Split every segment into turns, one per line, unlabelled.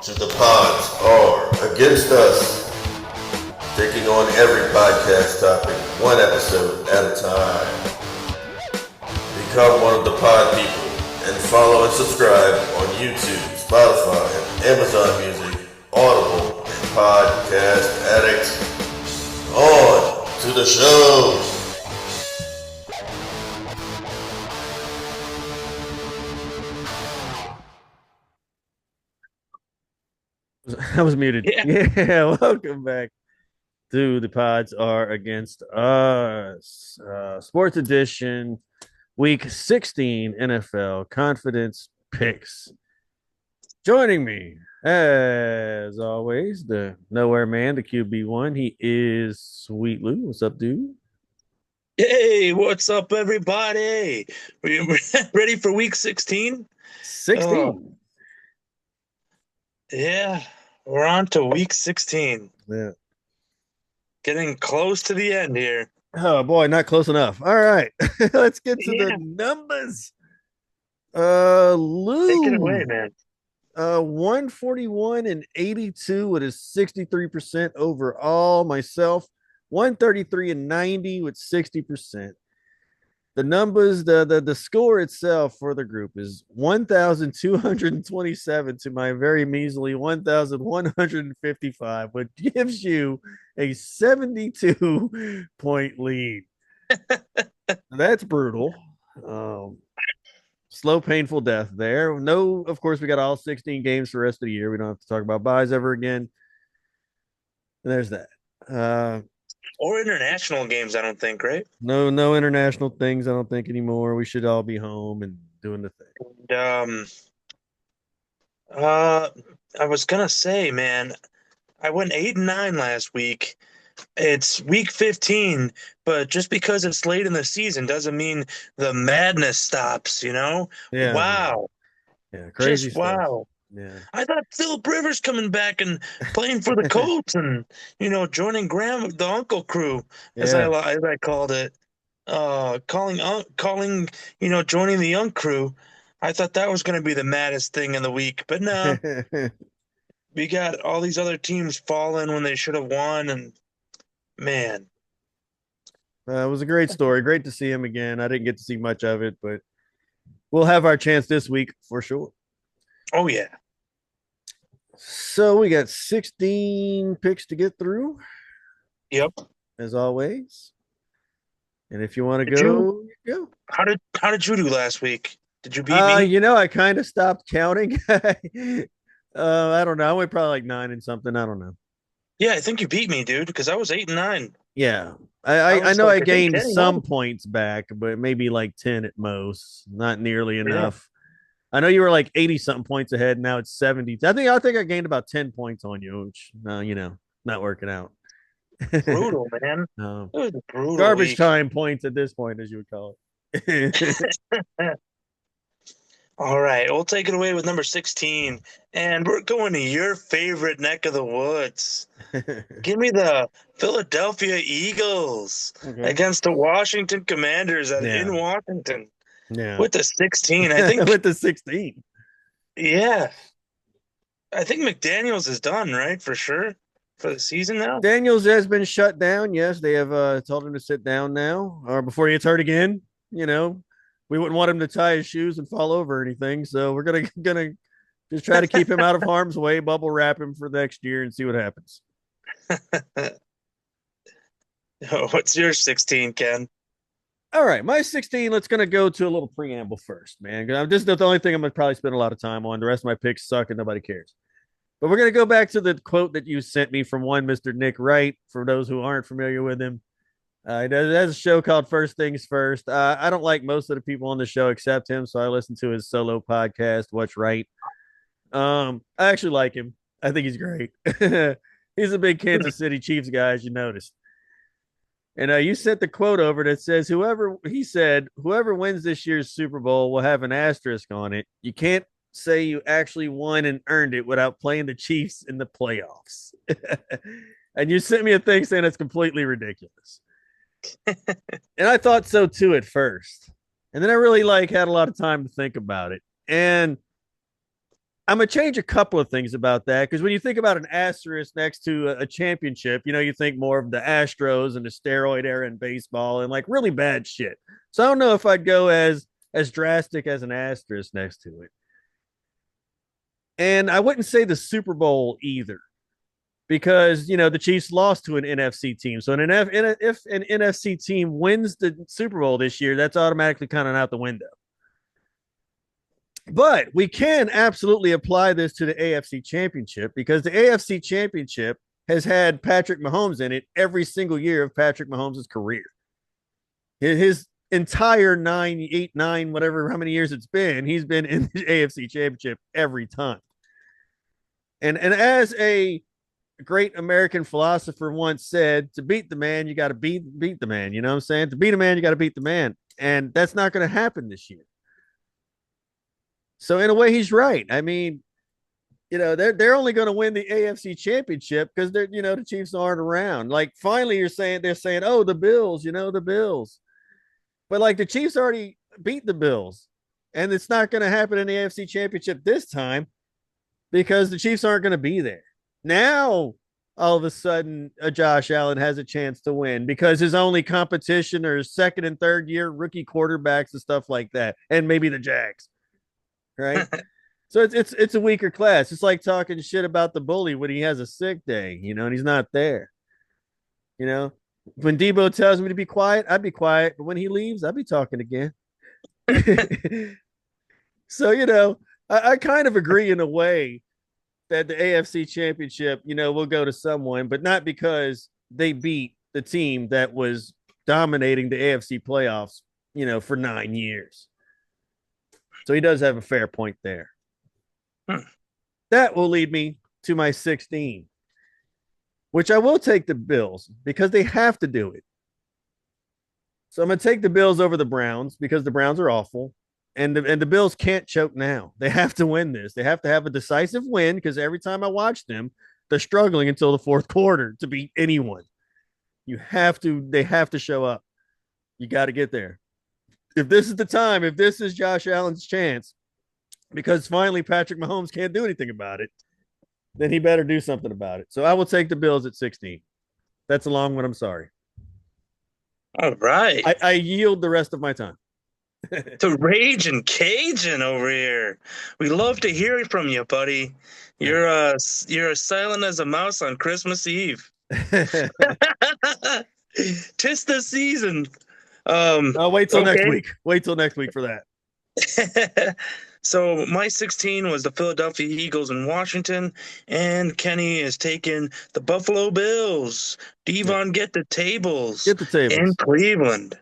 to the pods are against us, taking on every podcast topic, one episode at a time. Become one of the pod people and follow and subscribe on YouTube, Spotify, Amazon Music, Audible, and Podcast Addict. On to the show.
I was muted. Yeah, welcome back to the Pods Are Against Us. Sports Edition, Week 16 NFL Confidence Picks. Joining me, as always, the Nowhere Man, the QB1. He is Sweet Lou. What's up, dude?
Hey, what's up, everybody? Are you ready for week 16?
16.
Yeah, we're on to week 16.
Yeah.
Getting close to the end here.
Oh, boy, not close enough. All right, let's get to the numbers. Lou.
Take it away, man.
141 and 82 with a 63% overall. Myself, 133 and 90 with 60%. The numbers, the score itself for the group is 1,227 to my very measly 1,155, which gives you a 72 point lead. That's brutal. Slow, painful death there. No, of course, we got all 16 games for the rest of the year. We don't have to talk about buys ever again. And there's that.
Or international games, I don't think, right?
No international things, I don't think, anymore. We should all be home and doing the thing.
I was gonna say, man, I went 8-9 last week. It's week 15, but just because it's late in the season doesn't mean the madness stops, you know?
Yeah.
Wow.
Yeah, crazy
just
stuff.
wow.
Yeah.
I thought Philip Rivers coming back and playing for the Colts and, joining the Uncle Crew, as I called it. Joining the Young Crew. I thought that was going to be the maddest thing in the week, but no. We got all these other teams falling when they should have won, and man.
It was a great story. Great to see him again. I didn't get to see much of it, but we'll have our chance this week for sure.
Oh, yeah.
So we got 16 picks to get through.
Yep.
As always. And if you want to go.
How did you do last week? Did you beat me?
I kind of stopped counting. I don't know. I went probably like 9 and something. I don't know.
Yeah, I think you beat me, dude, because I was 8-9.
Yeah. I know I gained some points back, but maybe like 10 at most. Not nearly enough. I know you were like 80 something points ahead. Now it's 70. I think I gained about 10 points on you, which not working out.
Brutal, man.
No.
It was a brutal
garbage
week.
Time points at this point, as you would call
it. All right, we'll take it away with number 16, and we're going to your favorite neck of the woods. Give me the Philadelphia Eagles against the Washington Commanders in Washington.
Yeah.
With the 16, I think.
With the 16.
Yeah. I think McDaniels is done, right? For sure. For the season now.
Daniels has been shut down. Yes, they have told him to sit down now, or before he gets hurt again. We wouldn't want him to tie his shoes and fall over or anything. So we're gonna just try to keep him out of harm's way, bubble wrap him for next year, and see what happens.
What's your 16, Ken?
All right, my 16, let's going to go to a little preamble first, man. This is the only thing I'm going to probably spend a lot of time on. The rest of my picks suck and nobody cares. But we're going to go back to the quote that you sent me from one Mr. Nick Wright, for those who aren't familiar with him. He has a show called First Things First. I don't like most of the people on the show except him, so I listen to his solo podcast, What's Right. I actually like him. I think he's great. He's a big Kansas City Chiefs guy, as you noticed. And you sent the quote over that says, whoever wins this year's Super Bowl will have an asterisk on it. You can't say you actually won and earned it without playing the Chiefs in the playoffs. And you sent me a thing saying it's completely ridiculous. And I thought so too at first. And then I really had a lot of time to think about it. And I'm gonna change a couple of things about that because when you think about an asterisk next to a championship, you think more of the Astros and the steroid era in baseball and like really bad shit. So I don't know if I'd go as drastic as an asterisk next to it. And I wouldn't say the Super Bowl either, because the Chiefs lost to an NFC team. So if an NFC team wins the Super Bowl this year, that's automatically kind of out the window. But we can absolutely apply this to the AFC Championship because the AFC Championship has had Patrick Mahomes in it every single year of Patrick Mahomes' career. His entire 9, 8, 9, whatever, how many years it's been, he's been in the AFC Championship every time. And as a great American philosopher once said, to beat the man, you got to beat the man. You know what I'm saying? To beat a man, you got to beat the man. And that's not going to happen this year. So in a way, he's right. I mean, they're only going to win the AFC Championship because the Chiefs aren't around. Like finally, they're saying, oh, the Bills, the Bills, but like the Chiefs already beat the Bills, and it's not going to happen in the AFC Championship this time because the Chiefs aren't going to be there. Now, all of a sudden, Josh Allen has a chance to win because his only competition are second and third year rookie quarterbacks and stuff like that, and maybe the Jags. Right. So it's a weaker class. It's like talking shit about the bully when he has a sick day, and he's not there. When Debo tells me to be quiet, I'd be quiet. But when he leaves, I'd be talking again. So, I kind of agree in a way that the AFC Championship, will go to someone, but not because they beat the team that was dominating the AFC playoffs, for 9 years. So he does have a fair point there. That will lead me to my 16, which I will take the Bills because they have to do it. So I'm going to take the Bills over the Browns because the Browns are awful. And the Bills can't choke now. They have to win this. They have to have a decisive win because every time I watch them, they're struggling until the fourth quarter to beat anyone. They have to show up. You got to get there. If this is the time, if this is Josh Allen's chance, because finally Patrick Mahomes can't do anything about it, then he better do something about it. So I will take the Bills at 16. That's a long one. I'm sorry.
All right.
I yield the rest of my time.
To Raging Cajun over here. We love to hear from you, buddy. You're as silent as a mouse on Christmas Eve. Tis the season.
Wait till next week. Wait till next week for that.
So my 16 was the Philadelphia Eagles in Washington, and Kenny is taking the Buffalo Bills. Devon, get the tables.
Get the tables.
In Cleveland.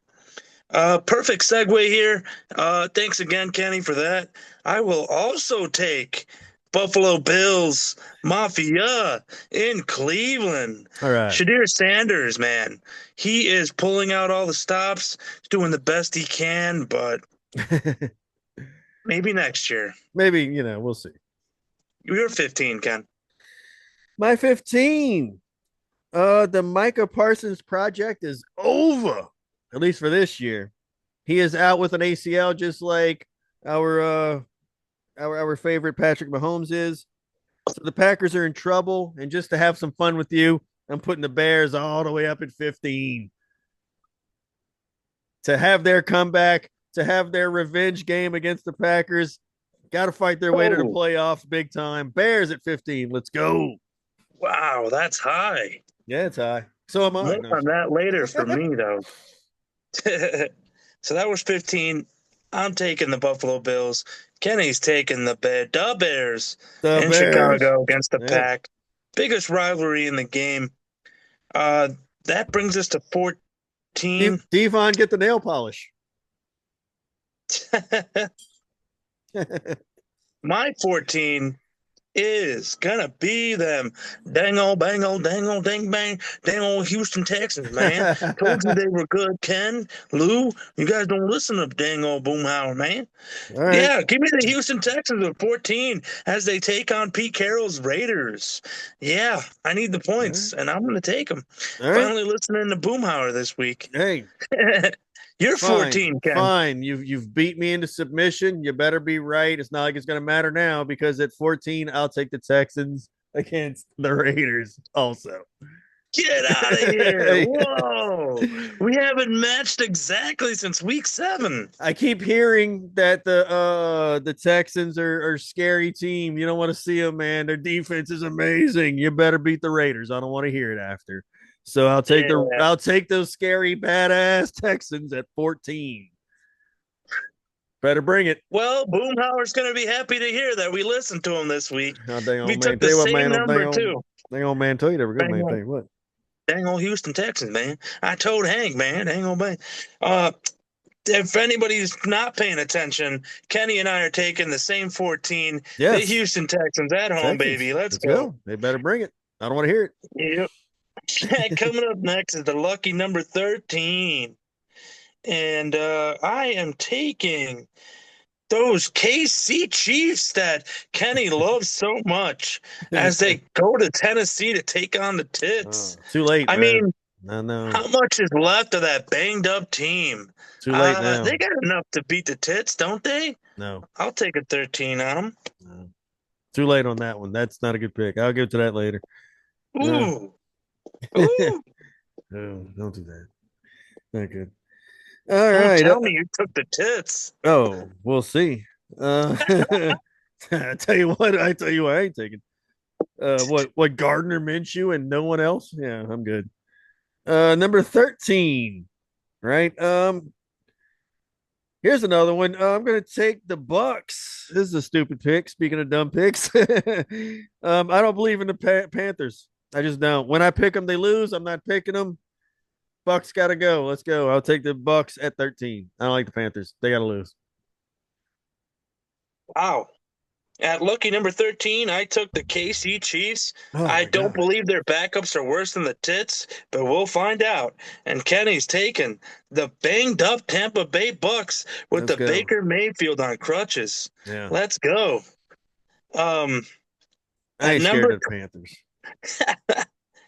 Perfect segue here. Thanks again, Kenny, for that. I will also take Buffalo Bills Mafia in Cleveland.
All right.
Shadir Sanders, man. He is pulling out all the stops, doing the best he can, but maybe next year.
Maybe, we'll see.
You're 15, Ken.
My 15. The Micah Parsons project is over, at least for this year. He is out with an ACL, just like our favorite Patrick Mahomes is. So the Packers are in trouble, and just to have some fun with you, I'm putting the Bears all the way up at 15. To have their comeback, to have their revenge game against the Packers, got to fight their way to the playoffs big time. Bears at 15. Let's go.
Wow, that's high.
Yeah, it's high. So am I.
More on that later for me, though. So that was 15. I'm taking the Buffalo Bills. Kenny's taking the Bears in Chicago against the Pack. Biggest rivalry in the game. That brings us to 14.
Devon, get the nail polish.
My 14 is gonna be them dang old bang old dang old dang bang dang old Houston Texans, man. Told you they were good, Ken, Lou. You guys don't listen to dang old Boomhauer, man. Right. Yeah, give me the Houston Texans at 14 as they take on Pete Carroll's Raiders. Yeah, I need the points, and I'm gonna take them. Finally listening to Boomhauer this week.
Hey.
You're
Fine,
14, Ken.
fine. You've beat me into submission. You better be right. It's not like it's going to matter now because at 14, I'll take the Texans against the Raiders. Also,
Get out of here. Whoa. We haven't matched exactly since week 7.
I keep hearing that the Texans are a scary team. You don't want to see them, man. Their defense is amazing. You better beat the Raiders. I don't want to hear it after. So I'll take those scary badass Texans at 14. Better bring it.
Well, Boomhauer's going to be happy to hear that we listened to him this week.
Oh, dang
We
on,
took
man.
the
Tell you what,
same
man.
number, too.
Dang on, man. Tell you never good,
Dang
man.
on.
Tell you what.
Dang old Houston Texans, man. I told Hank, man. Dang old man. If anybody's not paying attention, Kenny and I are taking the same 14.
Yes.
The Houston Texans at home,
Texans.
baby. Let's go.
They better bring it. I don't want to hear it.
Yep. Coming up next is the lucky number 13. And I am taking those KC Chiefs that Kenny loves so much as they go to Tennessee to take on the Tits.
Too late.
I mean,
no.
How much is left of that banged up team?
Too late now.
They got enough to beat the Tits, don't they?
No.
I'll take a 13 on them.
No. Too late on that one. That's not a good pick. I'll give to that later.
Ooh.
Ooh. No, don't do that. Not good. All right.
Tell me you took the Tits.
Oh, we'll see. I tell you what I ain't taking. What Gardner Minshew and no one else? Yeah, I'm good. Number 13. Right. Here's another one. I'm gonna take the Bucks. This is a stupid pick. Speaking of dumb picks, I don't believe in the Panthers. I just don't. When I pick them, they lose. I'm not picking them. Bucks gotta go. Let's go. I'll take the Bucks at 13. I don't like the Panthers. They gotta lose.
Wow. At lucky number 13, I took the KC Chiefs. I don't believe their backups are worse than the Tits, but we'll find out. And Kenny's taken the banged up Tampa Bay Bucks with the Baker Mayfield on crutches.
Yeah.
Let's go.
I ain't scared of the Panthers.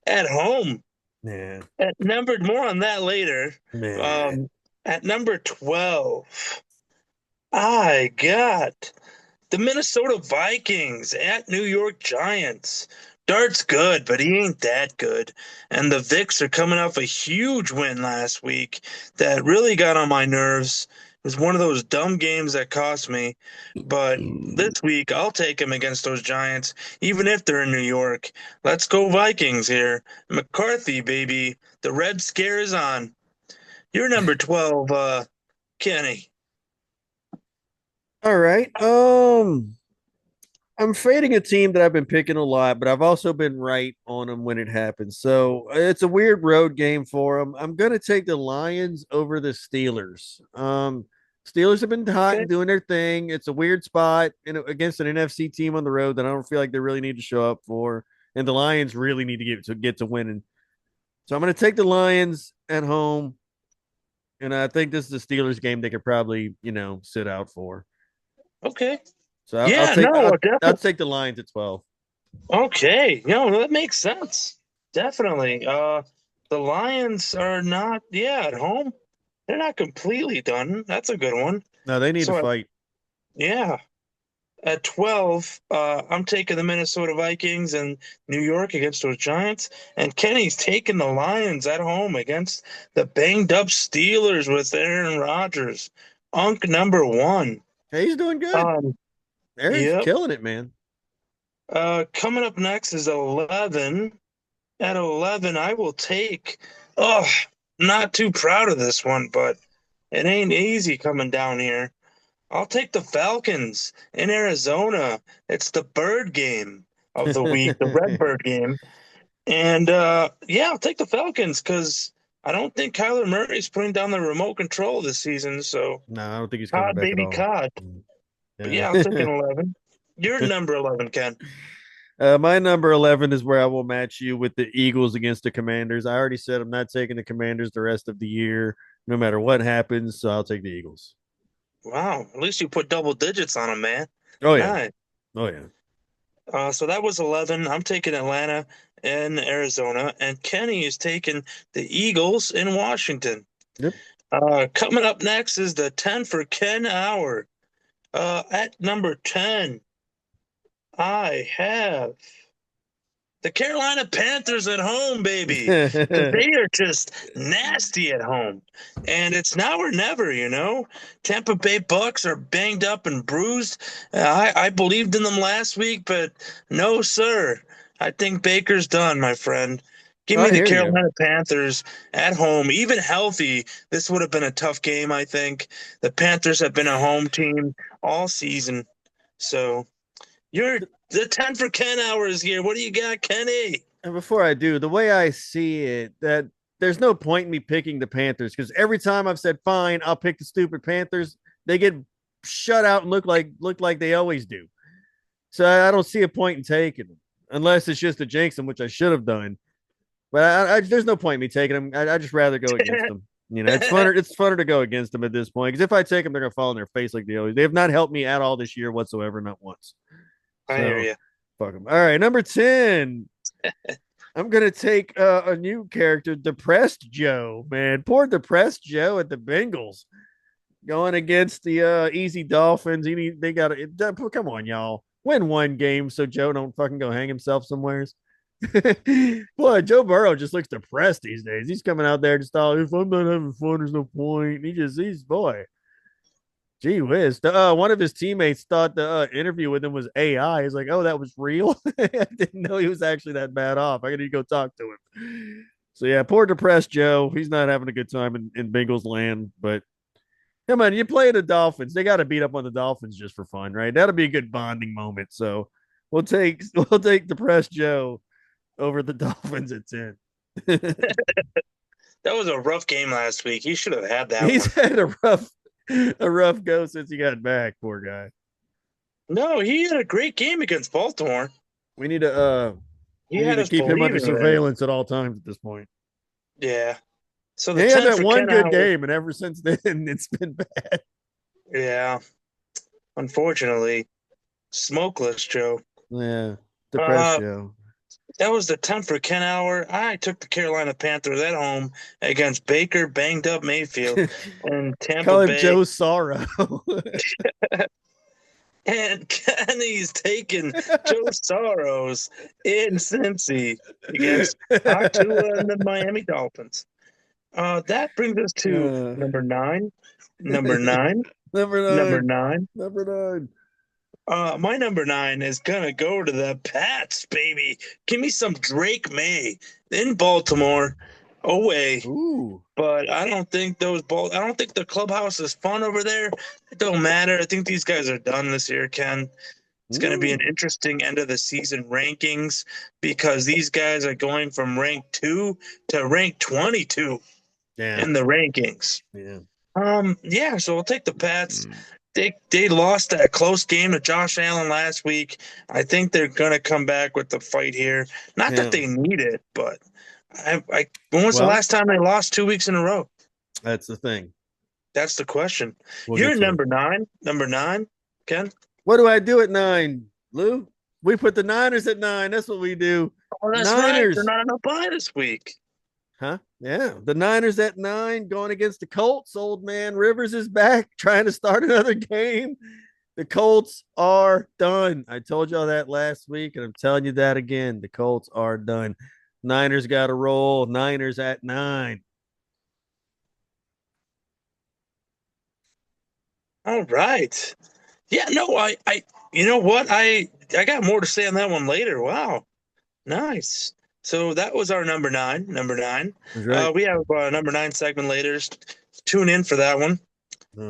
At home.
Yeah.
At number, more on that later.
Man.
At number 12, I got the Minnesota Vikings at New York Giants. Dart's good, but he ain't that good. And the Vics are coming off a huge win last week that really got on my nerves. It was one of those dumb games that cost me. But this week, I'll take him against those Giants, even if they're in New York. Let's go Vikings here. McCarthy, baby. The Red Scare is on. You're number 12, Kenny.
All right. I'm fading a team that I've been picking a lot, but I've also been right on them when it happens. So it's a weird road game for them. I'm going to take the Lions over the Steelers. Steelers have been hot and doing their thing. It's a weird spot against an NFC team on the road that I don't feel like they really need to show up for. And the Lions really need to get to winning. So I'm going to take the Lions at home. And I think this is a Steelers game they could probably, sit out for.
Okay.
So I'll take the Lions at 12.
Okay. That makes sense. Definitely. The Lions are not, at home. They're not completely done. That's a good one.
No, they need to fight.
At 12, I'm taking the Minnesota Vikings and New York against those Giants. And Kenny's taking the Lions at home against the banged up Steelers with Aaron Rodgers. Unk number 1.
Hey, he's doing good. Aaron's killing it, man.
Coming up next is 11. At 11, I will take. Not too proud of this one, but it ain't easy coming down here. I'll take the Falcons in Arizona. It's the bird game of the week, the red bird game. And I'll take the Falcons because I don't think Kyler Murray's putting down the remote control this season. So
no, I don't think he's coming back
baby,
at all.
Cod.
Yeah.
I'll take an 11. You're number 11, Ken.
My number 11 is where I will match you with the Eagles against the Commanders. I already said I'm not taking the Commanders the rest of the year, no matter what happens. So I'll take the Eagles.
Wow. At least you put double digits on them, man.
Oh, yeah.
Nice.
Oh, yeah.
So that was 11. I'm taking Atlanta and Arizona. And Kenny is taking the Eagles in Washington.
Yep.
Coming up next is the 10 for Ken hour. At number 10, I have the Carolina Panthers at home, baby, because they are just nasty at home. And it's now or never, you know. Tampa Bay Bucks are banged up and bruised. I believed in them last week, but no, sir. I think Baker's done, my friend. Give me
I
the
hear you.
Carolina Panthers at home. Even healthy, this would have been a tough game, I think. The Panthers have been a home team all season. So you're the 10 for Ken hour is here. What do you got, Kenny?
And before I do, the way I see it, that there's no point in me picking the Panthers because every time I've said fine, I'll pick the stupid Panthers, they get shut out and look like they always do. So I don't see a point in taking them unless it's just a jinx them, which I should have done. But there's no point in me taking them. I just rather go against them. You know, it's funner. It's funner to go against them at this point because if I take them, they're gonna fall on their face like they always. They have not helped me at all this year whatsoever, not once.
I hear
So
you.
fuck them. All right, number 10. I'm gonna take a new character, Depressed Joe. Man, poor Depressed Joe at the Bengals going against the Easy Dolphins. They got to come on, y'all. Win one game so Joe don't fucking go hang himself somewheres. Boy, Joe Burrow just looks depressed these days. He's coming out there just all, if I'm not having fun, there's no point. He's boy. Gee whiz. One of his teammates thought the interview with him was AI. He's like, oh, that was real. I didn't know he was actually that bad off. I got to go talk to him. So yeah, poor depressed Joe. He's not having a good time in Bengals land. But come on, you play the Dolphins. They got to beat up on the Dolphins just for fun, right? That'll be a good bonding moment. So we'll take depressed Joe over the Dolphins at 10.
That was a rough game last week. He should have had that
He's
one.
had a rough go since he got back, poor guy.
No, he had a great game against Baltimore.
We need to
He
we need
had
to
us
keep him under
believing in it.
surveillance at all times at this point.
Yeah. So the
He had
10
that
for
one
Ken
good
hour.
game, and ever since then it's been bad.
Yeah. Unfortunately, smokeless Joe.
Yeah. Depressed
Uh,
Joe.
that was the 10 for Ken hour. I took the Carolina Panthers at home against Baker banged up Mayfield and Tampa
Call him
Bay.
Joe Sorrow.
And Kenny's taking Joe Soros in Cincy against Tua and the Miami Dolphins. That brings us to number 9. Number 9.
Number
Number
9.
9.
Number 9.
My number 9 is gonna go to the Pats, baby. Give me some Drake May in Baltimore away.
Ooh.
But I don't think I don't think the clubhouse is fun over there. It don't matter. I think these guys are done this year, Ken. It's going to be an interesting end of the season rankings because these guys are going from rank 2 to rank 22 in the rankings.
Yeah.
So we'll take the Pats. They lost that close game to Josh Allen last week. I think they're going to come back with the fight here. Not that they need it, but when was the last time they lost 2 weeks in a row?
That's the thing.
That's the question. You're number 9. Number 9, Ken?
What do I do at 9, Lou? We put the Niners at 9. That's what we do.
Oh, that's
Niners.
right. They're not on a bye this week.
Huh? Yeah. The Niners at 9 going against the Colts. Old man Rivers is back trying to start another game. The Colts are done. I told y'all that last week, and I'm telling you that again. The Colts are done. Niners got to roll. Niners at 9.
All right. Yeah, no, I you know what? I got more to say on that one later. Wow. Nice. So that was our number 9. Number 9.
Right.
We have a number 9 segment later. Tune in for that one.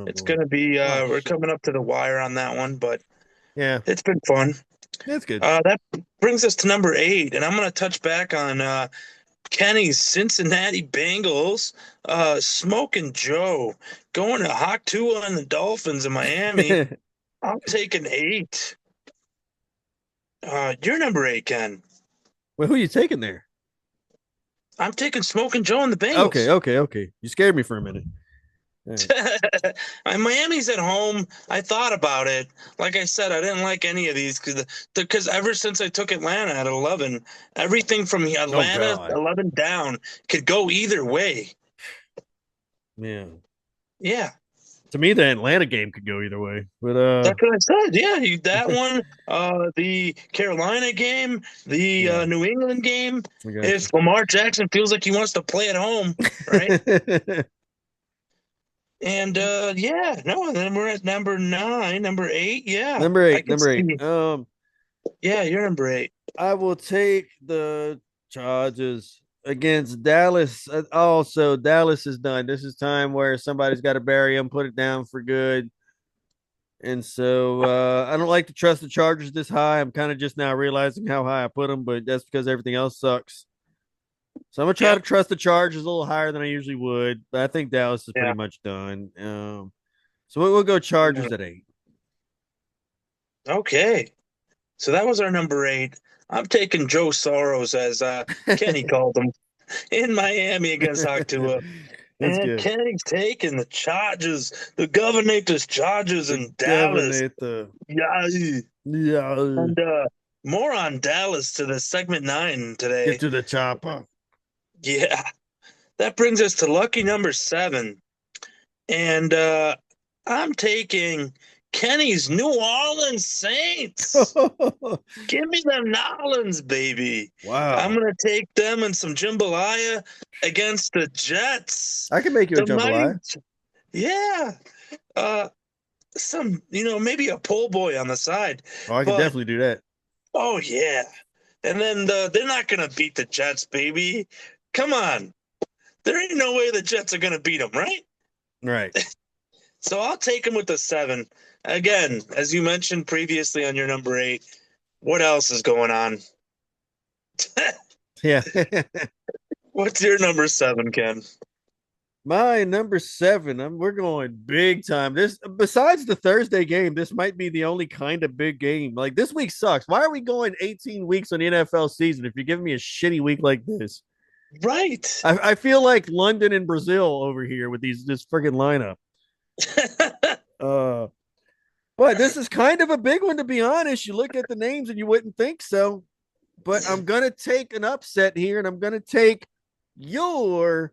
It's going to be we're coming up to the wire on that one, but
yeah,
it's been fun.
That's good.
That brings us to number 8, and I'm going to touch back on Kenny's Cincinnati Bengals, Smoking Joe, going to Hawk Tua and the Dolphins in Miami. I'm taking 8. You're number 8, Ken.
Well, who are you taking there?
I'm taking Smoking Joe and the Bengals.
Okay. You scared me for a minute.
Miami's at home. I thought about it. Like I said, I didn't like any of these because ever since I took Atlanta at 11, everything from Atlanta 11 down could go either way.
Yeah.
Yeah,
To me, the Atlanta game could go either way. But
that's what I said. Yeah, that one, the Carolina game, the
yeah,
New England game.
I got
If Lamar Jackson feels like he wants to play at home, right?
you.
And yeah, no, and then we're at number 9, number 8. Yeah,
Number
I
eight,
can
number eight.
see. Yeah, you're number 8.
I will take the Chargers against Dallas. Also, Dallas is done. This is time where somebody's got to bury him, put it down for good. And so I don't like to trust the Chargers this high. I'm kind of just now realizing how high I put them, but that's because everything else sucks. So I'm gonna try to
Yep.
trust the Chargers a little higher than I usually would, but I think Dallas is
Yeah.
pretty much done. So we'll go Chargers at 8.
Okay. So that was our number 8. I'm taking Joe Soros, as Kenny called him, in Miami against Octua.
That's
And
good.
Kenny's taking the Chargers, the Governor's Chargers in Dallas.
Governate the
Yeah.
yeah.
And more on Dallas to the segment 9 today.
Get to the chopper.
Yeah. That brings us to lucky number 7. And I'm taking Kenny's New Orleans Saints. Give me them Nolans, baby.
Wow.
I'm going to take them and some jambalaya against the Jets.
I can make you a
The
jambalaya.
mighty- Yeah. Some, maybe a po' boy on the side.
Oh, I can
But-
definitely do that.
Oh, yeah. And then they're not going to beat the Jets, baby. Come on. There ain't no way the Jets are going to beat them, right?
Right.
So I'll take them with the 7. Again, as you mentioned previously on your number 8, what else is going on?
Yeah.
What's your number 7, Ken?
My number 7. We're going big time. This, besides the Thursday game, this might be the only kind of big game. Like, this week sucks. Why are we going 18 weeks on the NFL season if you're giving me a shitty week like this?
Right.
I feel like London and Brazil over here with this freaking lineup. But this is kind of a big one, to be honest. You look at the names and you wouldn't think so. But I'm gonna take an upset here, and I'm gonna take your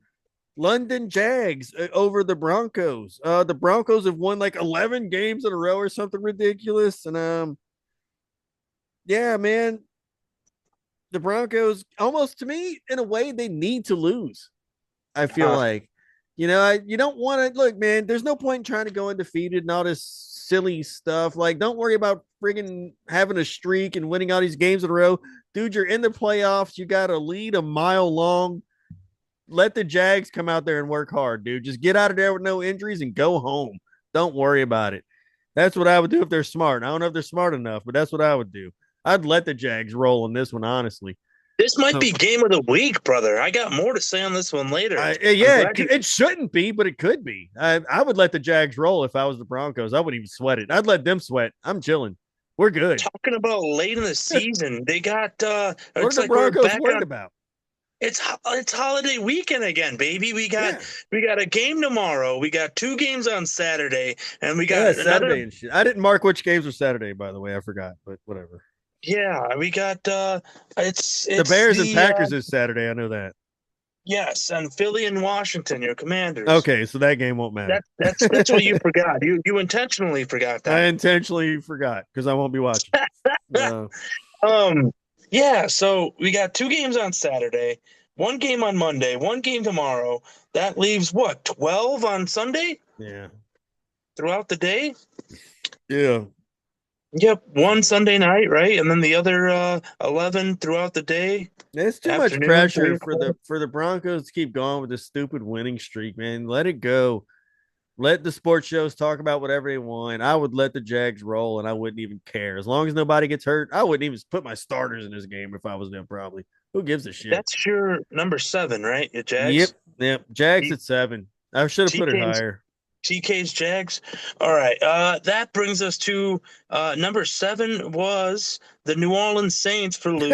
London Jags over the Broncos. The Broncos have won like 11 games in a row or something ridiculous, and yeah, man, the Broncos almost, to me, in a way, they need to lose. I feel like, you don't want to look, man. There's no point in trying to go undefeated and all this silly stuff. Like, don't worry about friggin' having a streak and winning all these games in a row, dude. You're in the playoffs. You got a lead a mile long. Let the Jags come out there and work hard, dude. Just get out of there with no injuries and go home. Don't worry about it. That's what I would do if they're smart. I don't know if they're smart enough, but that's what I would do. I'd let the Jags roll in this one, honestly.
This might be game of the week, brother. I got more to say on this one later.
It shouldn't be, but it could be. I would let the Jags roll if I was the Broncos. I wouldn't even sweat it. I'd let them sweat. I'm chilling. We're good.
Talking about late in the season, they got
what are the Broncos worried about?
It's holiday weekend again, baby. We got a game tomorrow. We got 2 games on Saturday, and we got
Saturday and shit. I didn't mark which games were Saturday, by the way. I forgot, but whatever.
Yeah, we got it's
the Bears and Packers is Saturday. I know that.
Yes, and Philly and Washington, your Commanders.
Okay, so that game won't matter.
That's what you forgot. You intentionally forgot that.
I intentionally forgot because I won't be watching.
Yeah, so we got 2 games on Saturday, 1 game on Monday, 1 game tomorrow. That leaves what, 12 on Sunday?
Yeah.
Throughout the day?
Yeah.
Yep, 1 Sunday night, right? And then the other 11 throughout the day.
It's too much pressure for the Broncos to keep going with this stupid winning streak, man. Let it go. Let the sports shows talk about whatever they want. I would let the Jags roll, and I wouldn't even care. As long as nobody gets hurt, I wouldn't even put my starters in this game if I was them, probably. Who gives a shit?
That's your number 7, right? Your Jags?
Yep. Jags at 7. I should have put it higher.
TK's Jags. All right. That brings us to number 7 was the New Orleans Saints for Lou.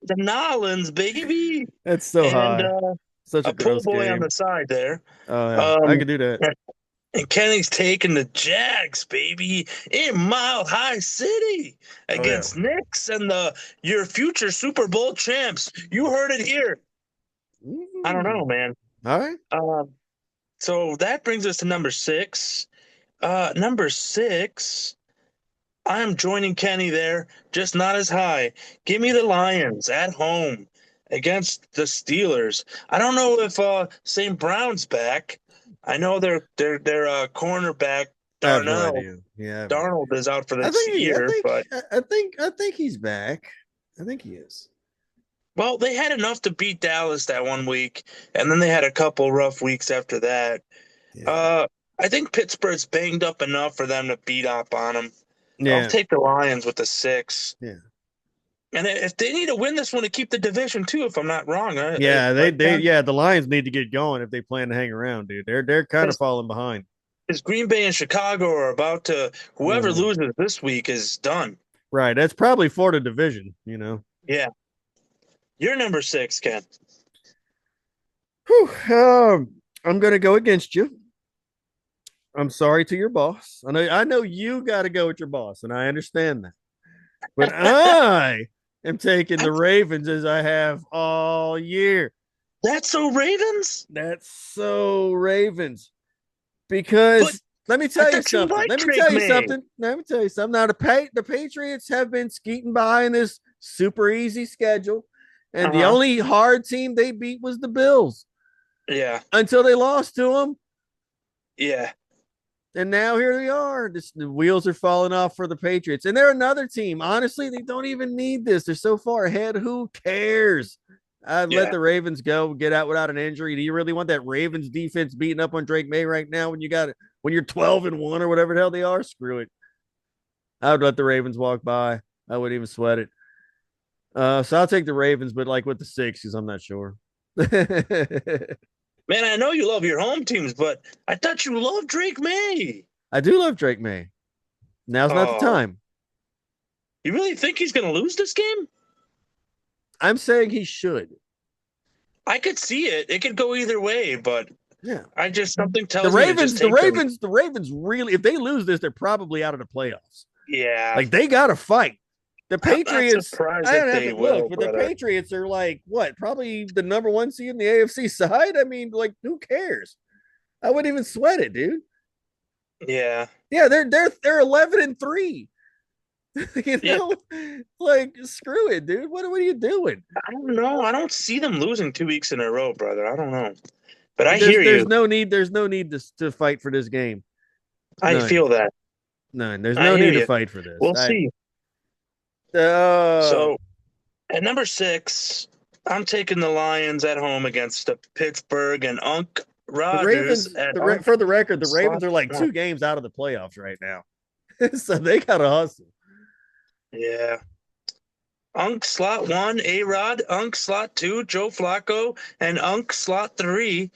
The Nolans, baby.
That's so high. Such a
pull
gross
boy
game
on the side there.
Oh, yeah. I could do that.
And Kenny's taking the Jags, baby, in Mile High City against Knicks and your future Super Bowl champs. You heard it here. I don't know, man.
All right.
So that brings us to number 6. Number 6, I'm joining Kenny there, just not as high. Give me the Lions at home against the Steelers. I don't know if St. Brown's back. I know their cornerback
I have no
Darnell
idea. Yeah, I have no idea.
Darnold is out for
I
this
think he,
year, but
I think he's back. I think he is.
well, they had enough to beat Dallas that one week, and then they had a couple rough weeks after that.
Yeah.
I think Pittsburgh's banged up enough for them to beat up on them. I'll
Yeah.
take the Lions with the 6.
Yeah.
And if they need to win this one to keep the division too, if I'm not wrong,
Yeah,
right,
yeah, the Lions need to get going if they plan to hang around, dude. They're kind of falling behind.
because Green Bay and Chicago are about to. Whoever
Mhm.
loses this week is done.
Right. That's probably for the division, you know.
Yeah, you're number 6, Ken.
Whew, I'm gonna go against you. I'm sorry to your boss. I know you gotta go with your boss, and I understand that. But I am taking the Ravens as I have all year.
That's so Ravens.
That's so Ravens. Because let me tell you something. Let me tell you something. Let me tell you something. Now the Patriots have been skeeting by in this super easy schedule, and the only hard team they beat was the Bills.
Yeah.
Until they lost to them.
Yeah.
And now here they are. The wheels are falling off for the Patriots. And they're another team. Honestly, they don't even need this. They're so far ahead. Who cares? I'd let the Ravens go, get out without an injury. Do you really want that Ravens defense beating up on Drake May right now when you're 12-1 or whatever the hell they are? Screw it. I would let the Ravens walk by. I wouldn't even sweat it. So I'll take the Ravens, but like with the 6, because I'm not sure.
Man, I know you love your home teams, but I thought you loved Drake May.
I do love Drake May. Now's not the time.
You really think he's going to lose this game?
I'm saying he should.
I could see it. It could go either way, but
yeah,
I just something tells
the Ravens.
Me
the Ravens really, if they lose this, they're probably out of the playoffs.
Yeah,
like they got to fight. The Patriots,
I don't have to look,
but the Patriots are like what? Probably the number 1 seed in the AFC side. I mean, like, who cares? I wouldn't even sweat it, dude.
Yeah,
they're 11-3. You know, like, screw it, dude. What are you doing?
I don't know. I don't see them losing 2 weeks in a row, brother. I don't know, but I
hear
you.
There's no need to fight for this game.
I feel that.
None. There's no need to fight for this.
We'll see. So, at number 6, I'm taking the Lions at home against the Pittsburgh and Unc Rodgers.
For the record, the Ravens are like 2 games out of the playoffs right now, so they gotta hustle.
Yeah. Unc slot 1, A-Rod. Unc slot 2, Joe Flacco. And Unc slot 3,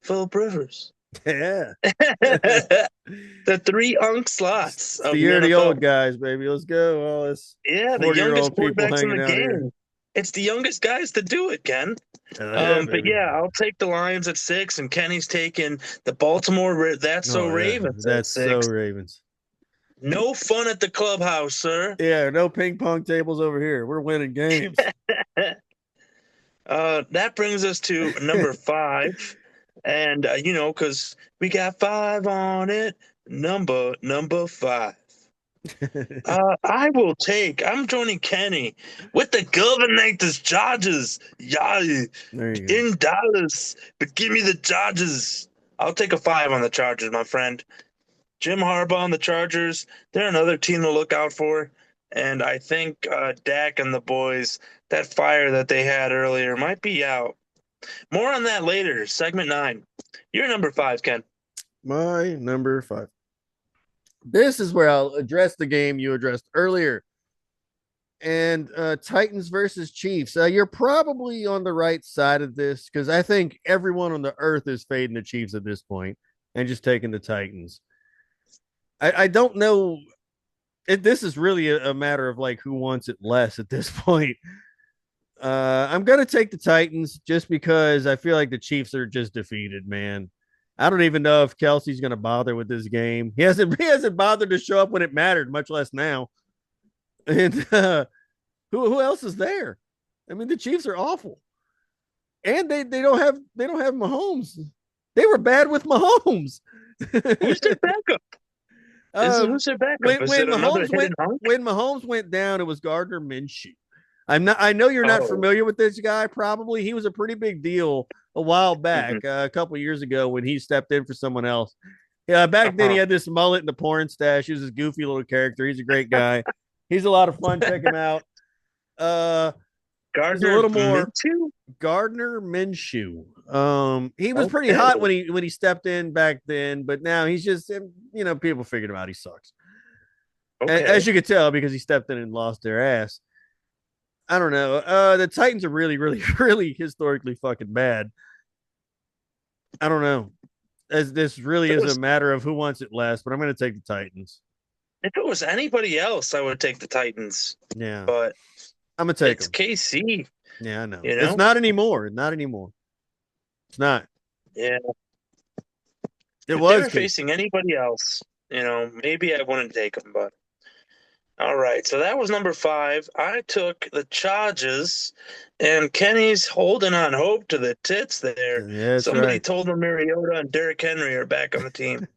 Philip Rivers.
Yeah.
The 3 Unc slots.
The year of the old guys, baby. Let's go. All this
the youngest quarterbacks in the game. Here. It's the youngest guys to do it, Ken. But yeah, I'll take the Lions at 6, and Kenny's taking the Baltimore. Ravens.
That's so Ravens.
No fun at the clubhouse, sir.
Yeah, no ping pong tables over here. We're winning games.
That brings us to number 5. And, because we got 5 on it. Number 5. I'm joining Kenny with the Governators Chargers. Yeah, in Dallas. But give me the Chargers. I'll take a 5 on the Chargers, my friend. Jim Harbaugh and the Chargers, they're another team to look out for. And I think Dak and the boys, that fire that they had earlier might be out. More on that later. Segment 9. You're number 5, Ken.
My number 5. This is where I'll address the game you addressed earlier. And Titans versus Chiefs. You're probably on the right side of this because I think everyone on the earth is fading the Chiefs at this point and just taking the Titans. I don't know. This is really a matter of like who wants it less at this point. I'm going to take the Titans just because I feel like the Chiefs are just defeated, man. I don't even know if Kelsey's going to bother with this game. He hasn't bothered to show up when it mattered, much less now. And who else is there? I mean, the Chiefs are awful. And they don't have Mahomes. They were bad with Mahomes.
Who's their backup? Who's their backup? Is it another hidden hunk?
When Mahomes went down, it was Gardner Minshew. I know you're not
Oh.
familiar with this guy. Probably he was a pretty big deal a while back,
Mm-hmm.
a couple years ago when he stepped in for someone else. Yeah, back then he had this mullet and the porn stash. He was this goofy little character. He's a great guy. He's a lot of fun. Check him out. He's a little more
Minshew?
Gardner Minshew. He was pretty hot when he stepped in back then, but now he's just people figured him out. He sucks.
Okay.
As you could tell because he stepped in and lost their ass. I don't know. The Titans are really, really, really historically fucking bad. I don't know. As this really is a matter of who wants it last, but I'm going to take the Titans.
If it was anybody else, I would take the Titans.
Yeah,
but
I'm gonna take
it's
them.
KC.
Yeah, I know.
You know.
It's not anymore. Not anymore. It's not.
Yeah.
It
if
was
they were facing anybody else, maybe I wouldn't take them. But all right, so that was number 5. I took the Chargers, and Kenny's holding on hope to the tits there.
Yeah,
somebody told him Mariota and Derrick Henry are back on the team.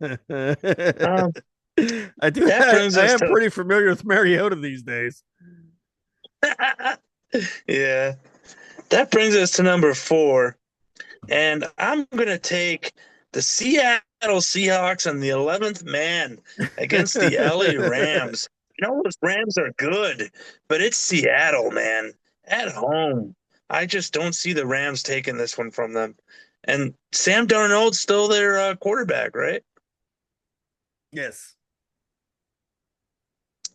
I do. I am pretty familiar with Mariota these days.
Yeah, that brings us to number 4, and I'm gonna take the Seattle Seahawks and the 11th man against the LA Rams. Those Rams are good, but it's Seattle, man, at home. I just don't see the Rams taking this one from them. And Sam Darnold's still their quarterback, right?
Yes.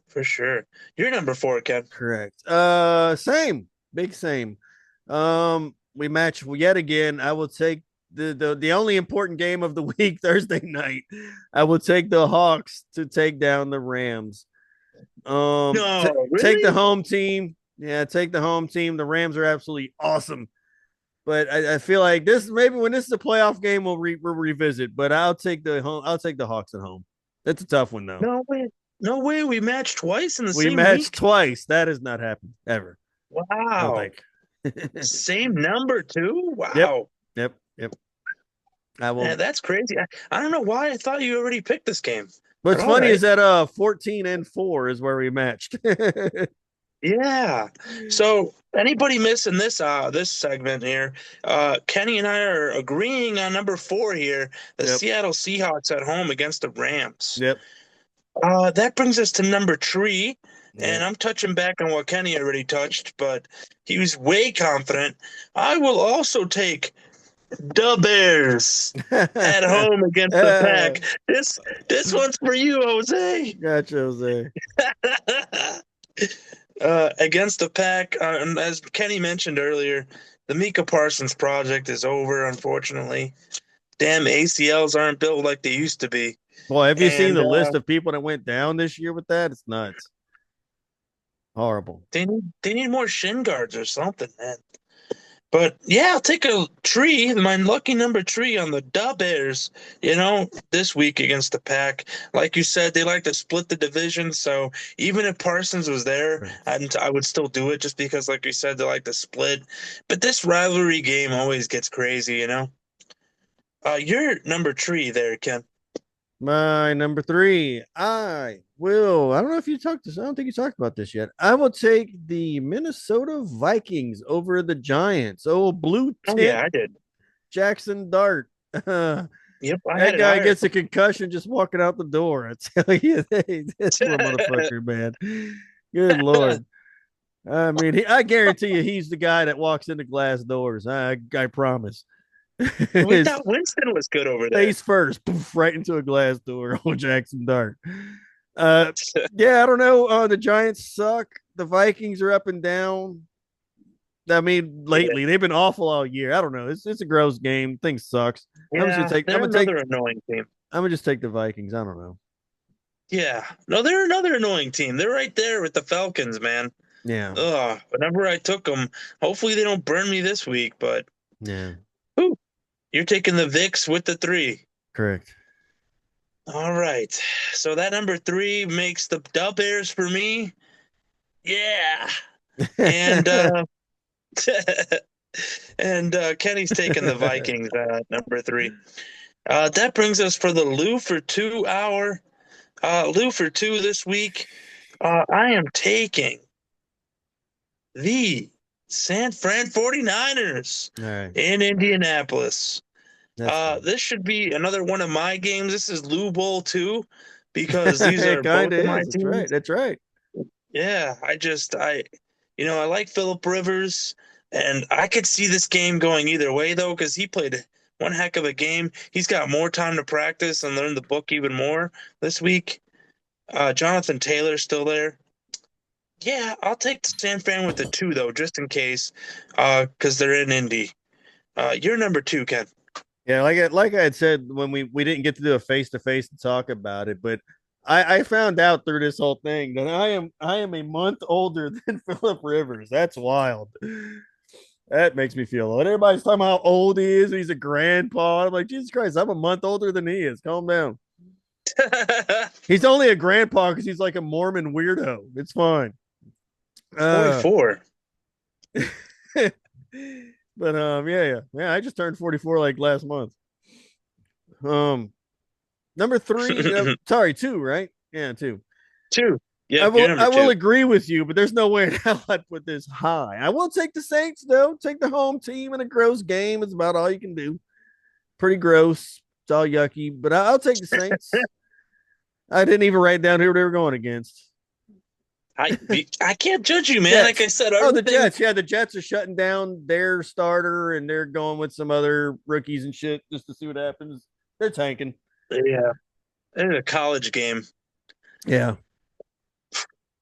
For sure. You're number 4, Ken.
Correct. Same. Big same. We match yet again. I will take the only important game of the week, Thursday night. I will take the Hawks to take down the Rams.
Really?
Take the home team. Yeah, take the home team. The Rams are absolutely awesome. But I feel like this maybe when this is a playoff game, we'll revisit. But I'll take the Hawks at home. That's a tough one though.
No way. We matched twice in the same week.
We matched twice. That has not happened ever.
Wow. Same number too? Wow.
Yep. I will.
Man, that's crazy. I don't know why I thought you already picked this game.
What's funny is that 14-4 is where we matched.
Yeah. So anybody missing this segment here? Kenny and I are agreeing on number 4 here. The Seattle Seahawks at home against the Rams.
Yep.
That brings us to number 3. And I'm touching back on what Kenny already touched, but he was way confident. I will also take the Bears at home against the Pack. This one's for you, Jose.
Gotcha, Jose.
Against the Pack, as Kenny mentioned earlier, the Micah Parsons project is over, unfortunately. Damn ACLs aren't built like they used to be.
Boy, have you seen the list of people that went down this year with that? It's nuts. Horrible.
They need more shin guards or something, man. But yeah, I'll take a 3, my lucky number 3 on the Bears, this week against the Pack. Like you said, they like to split the division. So even if Parsons was there, I would still do it just because, like you said, they like to split. But this rivalry game always gets crazy, You're number 3 there, Ken.
My number 3, I don't know if you talked this. I don't think you talked about this yet. I will take the Minnesota Vikings over the Giants. Oh, blue tip.
Oh, yeah, I did.
Jackson Dart.
Yep.
That guy gets a concussion just walking out the door. I tell you, this poor motherfucker, man. Good Lord. I mean, I guarantee you he's the guy that walks into glass doors. I promise.
We thought Winston was good over there.
Face first, poof, right into a glass door. Oh, Jackson Dart. I don't know. The Giants suck. The Vikings are up and down. I mean, lately they've been awful all year. I don't know. It's a gross game. Things sucks.
Yeah, they're another annoying team.
I'm gonna just take the Vikings. I don't know.
Yeah, no, they're another annoying team. They're right there with the Falcons, man.
Yeah.
Whenever I took them, hopefully they don't burn me this week. But
yeah.
Ooh, you're taking the Vicks with the 3.
Correct.
All right. So that number 3 makes the Bears for me. Yeah. And And Kenny's taking the Vikings number 3. That brings us for the Lou for 2 hour. Lou for 2 this week. I am taking the San Fran 49ers
All right.
in Indianapolis.
That's fine.
This should be another one of my games. This is Lou Bowl 2 because these
It
are both
kind of
of my
is. That's
teams.
right. That's right.
Yeah, I like Phillip Rivers, and I could see this game going either way though, because he played one heck of a game. He's got more time to practice and learn the book even more this week. Jonathan Taylor's still there. Yeah, I'll take the San Fran with the 2 though, just in case, because they're in Indy. You're number 2, Ken.
Yeah, like I had said when we didn't get to do a face to face to talk about it, but I found out through this whole thing that I am a month older than Philip Rivers. That's wild. That makes me feel old. Everybody's talking about how old he is. He's a grandpa. I'm like, Jesus Christ, I'm a month older than he is. Calm down. He's only a grandpa because he's like a Mormon weirdo. It's fine.
44.
But yeah. I just turned 44 like last month. Number 3, sorry, 2, right? Yeah, 2.
2. Yeah,
I will agree with you, but there's no way in hell I'd put this high. I will take the Saints though. Take the home team in a gross game. It's about all you can do. Pretty gross. It's all yucky, but I'll take the Saints. I didn't even write down who they were going against.
I can't judge you, man.
Jets.
Like I said,
the Jets. Yeah, the Jets are shutting down their starter and they're going with some other rookies and shit just to see what happens. They're tanking.
Yeah, it's a college game.
Yeah.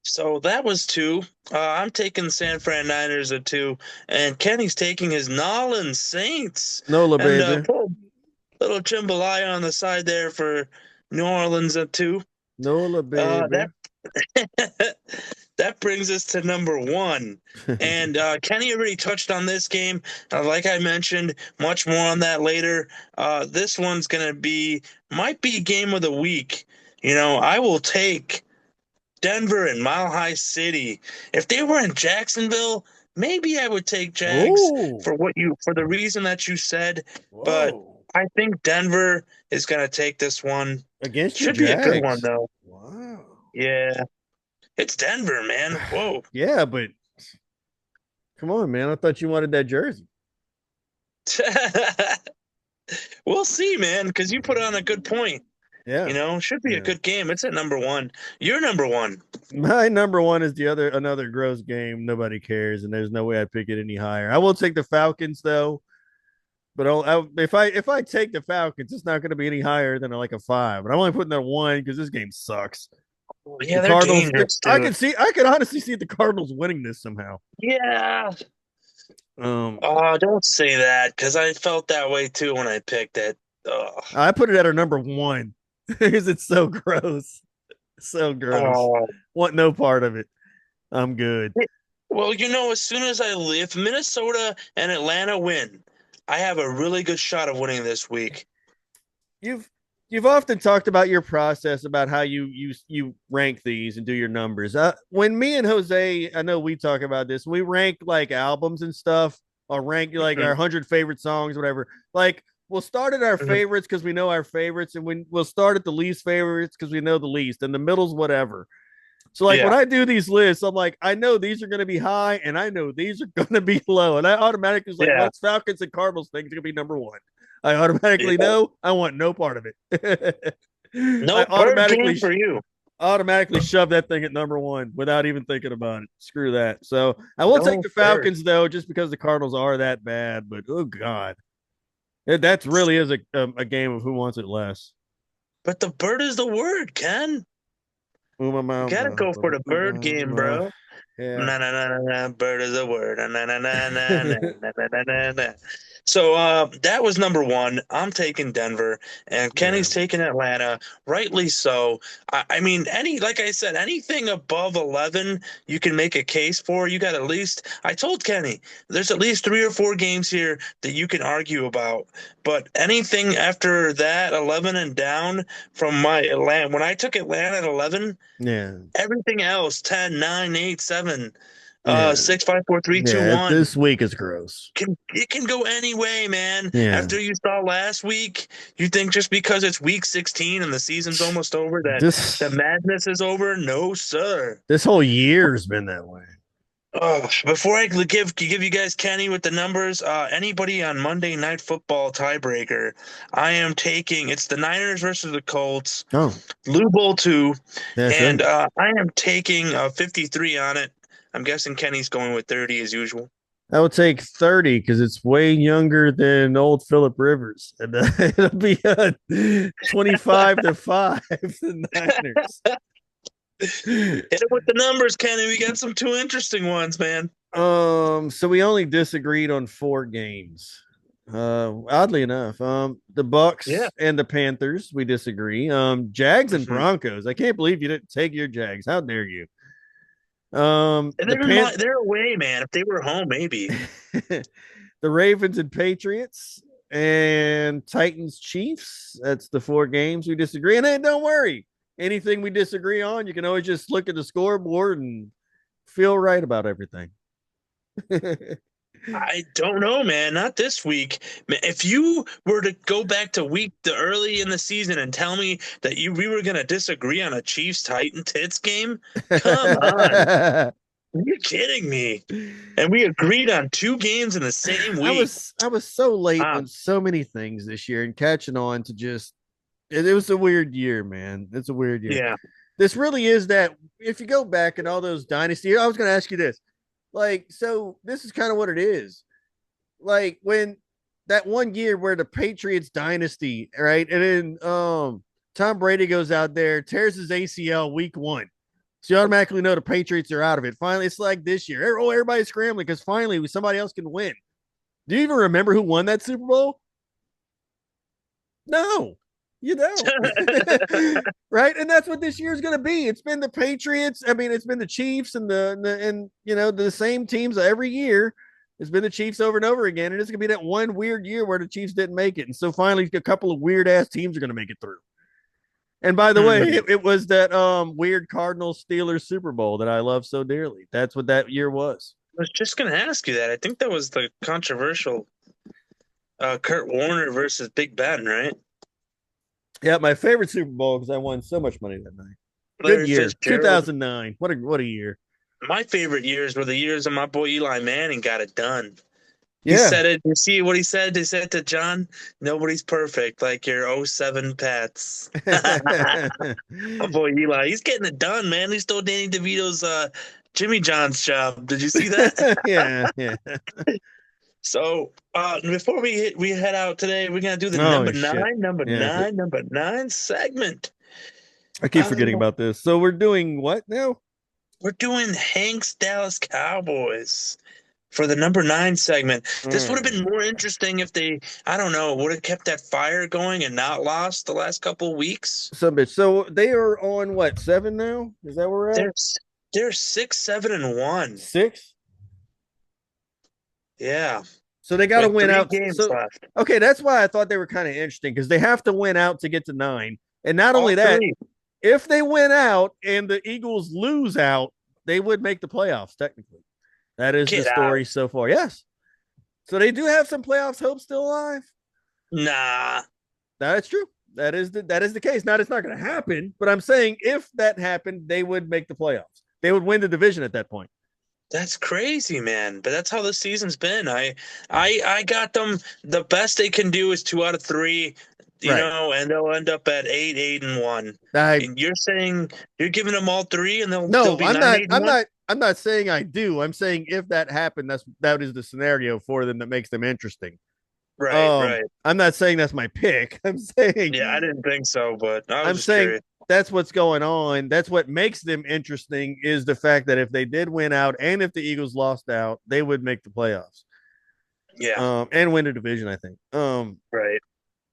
So that was 2. I'm taking San Fran Niners at 2, and Kenny's taking his Nolan Saints.
Nola, baby.
And little jambalaya on the side there for New Orleans at 2.
Nola, baby.
That brings us to number 1. And Kenny already touched on this game. Like I mentioned, much more on that later. This one's might be game of the week. I will take Denver and Mile High City. If they were in Jacksonville, maybe I would take Jags for the reason that you said.
Whoa.
But I think Denver is going to take this one.
Against
Should be a good one though.
Wow.
Yeah. It's Denver, man. Whoa.
Yeah, but come on, man. I thought you wanted that jersey.
We'll see, man, because you put on a good point.
Yeah.
Should be a good game. It's at number 1. You're number 1.
My number 1 is another gross game. Nobody cares, and there's no way I'd pick it any higher. I will take the Falcons though, but if I take the Falcons, it's not going to be any higher than like a 5. But I'm only putting that 1 because this game sucks.
Yeah, they're dangerous, dude.
I could honestly see the Cardinals winning this somehow.
Yeah.
Oh,
don't say that because I felt that way too when I picked it.
I put it at our number 1 because it's so gross. So gross. Want no part of it. I'm good.
Well, as soon as if Minnesota and Atlanta win, I have a really good shot of winning this week.
You've often talked about your process about how you rank these and do your numbers. When me and Jose, I know we talk about this. We rank like albums and stuff, or rank like our 100 favorite songs, whatever. Like we'll start at our favorites because we know our favorites, and we'll start at the least favorites because we know the least, and the middle's whatever. So when I do these lists, I'm like, I know these are going to be high, and I know these are going to be low, and I automatically was like, well, it's Falcons and Cardinals thing. It's going to be number 1. I automatically know I want no part of it.
No automatically for you.
Automatically shove that thing at number 1 without even thinking about it. Screw that. So I will take the Falcons though, just because the Cardinals are that bad. But oh god, that really is a game of who wants it less.
But the bird is the word, Ken. You gotta go for the bird game, bro. Yeah. Na na na na. Bird is the word. Na na na na na na na. So that was number 1. I'm taking Denver, and Kenny's taking Atlanta. Rightly so. I mean, like I said, anything above 11, you can make a case for. You got at least. I told Kenny, there's at least 3 or 4 games here that you can argue about. But anything after that, 11 and down from my Atlanta, when I took Atlanta at 11, everything else, 10, 9, 8, 7.
Yeah.
6, 5, 4, 3, 2,
Yeah,
1.
this week is gross.
It can go any way, man.
Yeah.
After you saw last week, you think just because it's week 16 and the season's almost over that
This
the madness is over? No, sir.
this whole year's been that way.
Oh, before I give you guys Kenny with the numbers, anybody on Monday Night Football tiebreaker, I am taking it's the Niners versus the Colts,
Oh,
Lou Bowl 2,
that's
and
right.
I am taking 53 on it. I'm guessing Kenny's going with 30 as usual.
I would take 30 because it's way younger than old Philip Rivers. And it'll be 25 to 5, the Niners.
Hit it with the numbers, Kenny. We got some two interesting ones, man.
So we only disagreed on 4 games. Oddly enough, the Bucks
Yeah.
and the Panthers, we disagree. Jags and
Mhm.
Broncos. I can't believe you didn't take your Jags. How dare you?
They're away, man. If they were home, maybe.
The Ravens and Patriots and Titans Chiefs. That's the 4 games we disagree. And then don't worry, anything we disagree on, you can always just look at the scoreboard and feel right about everything.
I don't know, man. Not this week. If you were to go back to the early in the season and tell me that we were going to disagree on a Chiefs Titans game, come on. Are you kidding me? And we agreed on 2 games in the same week.
I was so late on so many things this year and catching on to just it was a weird year, man. It's a weird year.
Yeah.
This really is that if you go back in all those dynasty, I was going to ask you this. Like, so this is kind of what it is. Like when that one year where the Patriots dynasty, right? And then Tom Brady goes out there, tears his ACL week 1. So you automatically know the Patriots are out of it. Finally, it's like this year. Oh, everybody's scrambling because finally somebody else can win. Do you even remember who won that Super Bowl? No, you don't. Right? And that's what this year is going to be. It's been the Patriots. I mean, it's been the Chiefs and the same teams every year. It's been the Chiefs over and over again. And it's going to be that one weird year where the Chiefs didn't make it. And so finally, a couple of weird ass teams are going to make it through. And by the way, it was that weird Cardinals Steelers Super Bowl that I love so dearly. That's what that year was.
I was just going to ask you that. I think that was the controversial Kurt Warner versus Big Ben, right?
Yeah, my favorite Super Bowl because I won so much money that night.
Larry
Good year,
Fitzgerald.
2009. What a year.
My favorite years were the years of my boy Eli Manning got it done.
Yeah.
He said it. You see what he said? They said to John, nobody's perfect like your 07 Pats. My boy Eli, he's getting it done, man. He stole Danny DeVito's Jimmy John's job. Did you see that?
yeah.
So before we head out today, we're gonna do the number nine segment.
I keep forgetting about this. So we're doing what now?
We're doing Hank's Dallas Cowboys for the number 9 segment. This would have been more interesting if they, I don't know, would have kept that fire going and not lost the last couple of weeks.
So they are on what, 7 now? Is that where we're at?
They're 6, 7, and 1.
6?
Yeah.
So they got to win out.
Games left.
Okay, that's why I thought they were kind of interesting because they have to win out to get to 9. And not only that, if they win out and the Eagles lose out, they would make the playoffs technically. That is the story so far. Yes. So they do have some playoffs hope still alive.
Nah.
That's true. That is the case. Now it's not going to happen, but I'm saying if that happened, they would make the playoffs. They would win the division at that point.
That's crazy, man. But that's how the season's been. I got them. The best they can do is 2 out of 3. You know, and they'll end up at 8, 8, and 1. And you're saying you're giving them all 3, and they'll be 9, 8, and 1?
I'm not saying I do. I'm saying if that happened, that is the scenario for them that makes them interesting.
Right.
I'm not saying that's my pick. I'm saying
I didn't think so, but
I'm saying curious. That's what's going on. That's what makes them interesting is the fact that if they did win out and if the Eagles lost out, they would make the playoffs.
Yeah.
And win the division, I think.
Right.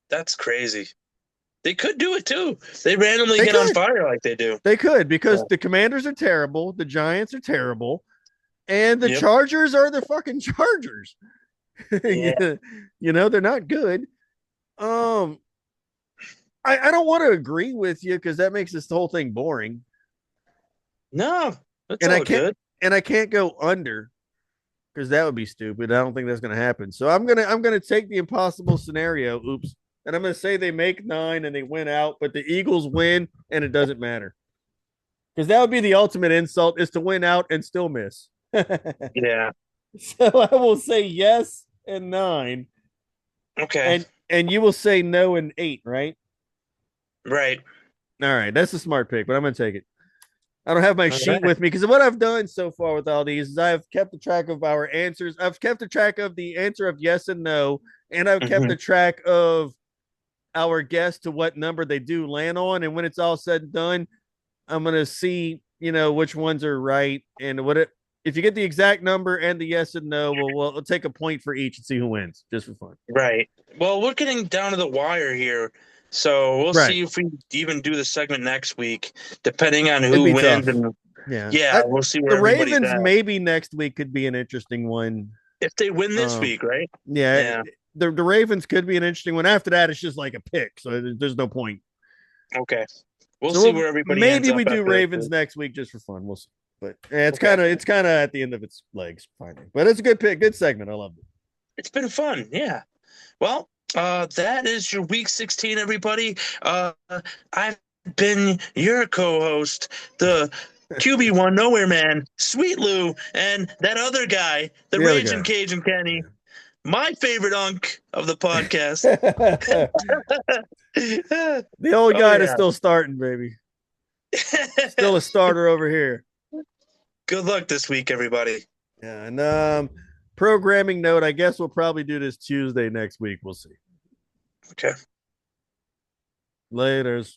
That's crazy. They could do it too. They randomly get on fire like they do.
They could because the Commanders are terrible, the Giants are terrible, and the Chargers are the fucking Chargers.
Yeah.
You know, they're not good. I don't want to agree with you because that makes this whole thing boring.
No, that's all good.
and I can't go under because that would be stupid. I don't think that's gonna happen. So I'm gonna take the impossible scenario. Oops. And I'm gonna say they make 9 and they win out, but the Eagles win and it doesn't matter. Because that would be the ultimate insult is to win out and still miss.
Yeah.
So I will say yes and 9.
Okay.
And you will say no and 8, right?
Right.
All right, that's a smart pick, but I'm gonna take it. I don't have my
All
sheet
right.
with me because what I've done so far with all these is I've kept the track of our answers. I've kept the track of the answer of yes and no, and I've kept
Mhm.
the track of our guess to what number they do land on. And when it's all said and done, I'm gonna see, which ones are right and what it. If you get the exact number and the yes and no, we'll take a point for each and see who wins, just for fun.
Right. Well, we're getting down to the wire here, so we'll
Right.
see if we even do the segment next week, depending on
It'd
who
be
wins.
tough.
And
Yeah.
yeah, we'll see where
The
everybody's
Ravens
at.
maybe next week could be an interesting one.
If they win this week, right?
Yeah.
Yeah.
The Ravens could be an interesting one. After that, it's just like a pick, so there's no point.
Okay. We'll
So
see where everybody ends
maybe
up
we do
after that.
Ravens next week just for fun. We'll see. But yeah, it's
Okay.
kind of at the end of its legs finally. But it's a good pick, good segment. I loved it.
It's been fun. Yeah. Well, that is your week 16, everybody. I've been your co-host, the QB1 Nowhere Man, Sweet Lou, and that other guy, the
other
Raging
guy.
Cajun Kenny, my favorite unk of the podcast.
The old
Oh,
guy that's
yeah.
still starting, baby. Still a starter over here.
Good luck this week, everybody.
Yeah, and programming note, I guess we'll probably do this Tuesday next week. We'll see.
Okay.
Laters.